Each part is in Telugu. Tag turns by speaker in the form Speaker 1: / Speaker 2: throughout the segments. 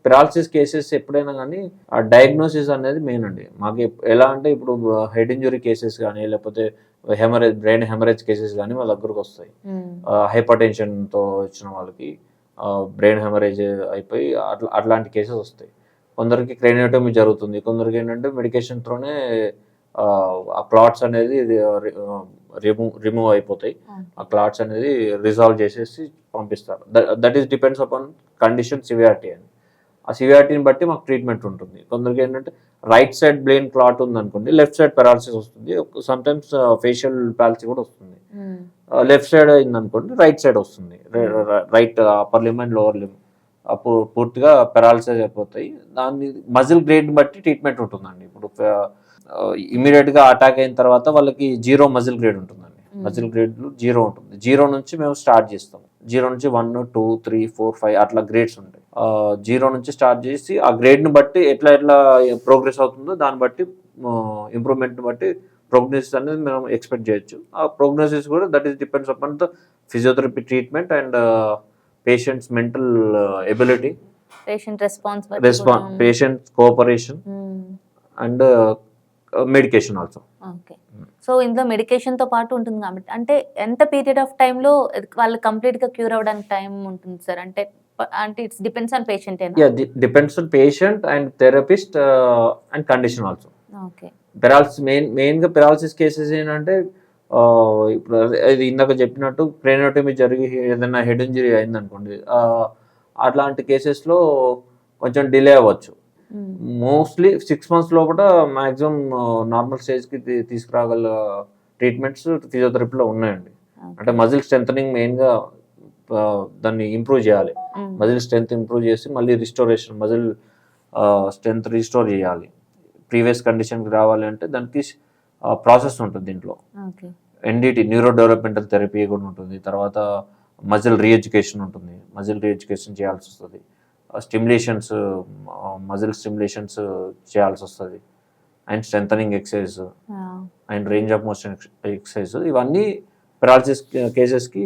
Speaker 1: పెరాలసిస్ కేసెస్ ఎప్పుడైనా కానీ ఆ డయాగ్నోసిస్ అనేది మెయిన్ అండి. మాకు ఎలా అంటే ఇప్పుడు హెడ్ ఇంజురీ కేసెస్ కానీ లేకపోతే బ్రెయిన్ హెమరేజ్ కేసెస్ కానీ మా దగ్గరకు వస్తాయి. హైపర్ టెన్షన్తో వచ్చిన వాళ్ళకి బ్రెయిన్ హెమరేజ్ అయిపోయి అట్లాంటి కేసెస్ వస్తాయి. కొందరికి క్రేనియోటమీ జరుగుతుంది, కొందరికి ఏంటంటే మెడికేషన్తోనే ఆ క్లాట్స్ అనేది రిమూవ్ అయిపోతాయి. ఆ క్లాట్స్ అనేది రిజాల్వ్ చేసేసి పంపిస్తారు. That is depends upon condition severity అని. ఆ సివియారిటీని బట్టి మాకు ట్రీట్మెంట్ ఉంటుంది. కొందరికి ఏంటంటే రైట్ సైడ్ బ్రెయిన్ క్లాట్ ఉందనుకోండి, లెఫ్ట్ సైడ్ పెరాలసిస్ వస్తుంది. సమ్టైమ్స్ ఫేషియల్ పాలసీ కూడా వస్తుంది. లెఫ్ట్ సైడ్ అయిందనుకోండి రైట్ సైడ్ వస్తుంది. రైట్ అప్పర్ లిమ్ అండ్ లోవర్ లిమ్ అప్పుడు పూర్తిగా పెరాలసిస్ అయిపోతాయి. దాన్ని మజిల్ గ్రేడ్ బట్టి ట్రీట్మెంట్ ఉంటుందండి. ఇప్పుడు ఇమీడియట్గా అటాక్ అయిన తర్వాత వాళ్ళకి 0 మజిల్ గ్రేడ్ ఉంటుందండి. మజిల్ గ్రేడ్ 0 ఉంటుంది. 0 నుంచి మేము స్టార్ట్ చేస్తాం. 0 నుంచి 1, 2, 3, 4, 5 అట్లా గ్రేడ్స్ ఉంటాయి. 0 నుంచి స్టార్ట్ చేసి ఆ గ్రేడ్ని బట్టి ఎట్లా ప్రోగ్రెస్ అవుతుందో దాన్ని బట్టి ఇంప్రూవ్మెంట్ని బట్టి ప్రోగ్నోసిస్ అనేది మనం ఎక్స్పెక్ట్ చేయొచ్చు. ఆ ప్రోగ్నోసిస్ కూడా that is depends upon the physiotherapy treatment and patients mental ability, patient cooperation and medication also.
Speaker 2: Okay. So ఇందులో మెడికేషన్ తో పాటు ఉంటుంది కాబట్టి అంటే ఎంత పీరియడ్ ఆఫ్ టైంలో వాళ్ళు కంప్లీట్ గా క్యూర్ అవ్వడానికి టైం ఉంటుంది సార్? అంటే it's depends on patient.
Speaker 1: Depends on patient and therapist and condition also.
Speaker 2: Okay.
Speaker 1: Paralysis మెయిన్గా పెరాలసిస్ కేసెస్ ఏంటంటే ఇప్పుడు ఇది ఇందాక చెప్పినట్టు క్రేనియోటమీ జరిగి ఏదైనా హెడ్ ఇంజరీ అయిందనుకోండి, అట్లాంటి కేసెస్లో కొంచెం డిలే అవ్వచ్చు. మోస్ట్లీ 6 months లోపల మ్యాక్సిమం నార్మల్ స్టేజ్కి తీసుకురాగల ట్రీట్మెంట్స్ ఫిజియోథెరపీలో ఉన్నాయండి. అంటే మజిల్ స్ట్రెంథనింగ్ మెయిన్గా దాన్ని ఇంప్రూవ్ చేయాలి. మజిల్ స్ట్రెంత్ ఇంప్రూవ్ చేసి మళ్ళీ రిస్టోరేషన్ మజిల్ స్ట్రెంత్ రిస్టోర్ చేయాలి. ప్రీవియస్ కండిషన్కి రావాలి అంటే దానికి ప్రాసెస్ ఉంటుంది. దీంట్లో ఎన్డిటి న్యూరో డెవలప్మెంటల్ థెరపీ కూడా ఉంటుంది. తర్వాత మజిల్ రీఎడ్యుకేషన్ ఉంటుంది. మజిల్ రీఎడ్యుకేషన్ చేయాల్సి వస్తుంది. స్టిమ్యులేషన్స్ మజిల్ స్టిమ్యులేషన్స్ చేయాల్సి వస్తుంది. And strengthening exercise and range of motion exercise ఇవన్నీ పెరాలసిస్ కేసెస్కి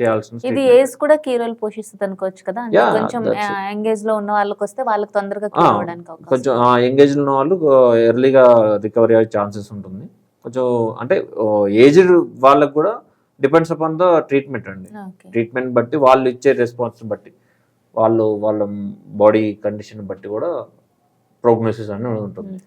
Speaker 1: చేయాల్సిన.
Speaker 2: ఇది ఏజ్ కూడా కీ రోల్ పోషిస్తుంది అనుకోవచ్చు కదా? కొంచెం ఎంగేజ్ లో ఉన్న వాళ్ళకి వస్తే వాళ్ళకి తొందరగా
Speaker 1: కొంచెం ఎంగేజ్ ఉన్న వాళ్ళు ఎర్లీగా రికవరీ అయ్యే ఛాన్సెస్ ఉంటుంది. కొంచెం అంటే ఏజ్డ్ వాళ్ళకి కూడా డిపెండ్స్ అపాన్ ద ట్రీట్మెంట్ అండి. ట్రీట్మెంట్ బట్టి వాళ్ళు ఇచ్చే రెస్పాన్స్ బట్టి వాళ్ళ బాడీ కండిషన్ బట్టి కూడా ప్రోగ్నోసిస్ అనేది ఉంటుంది.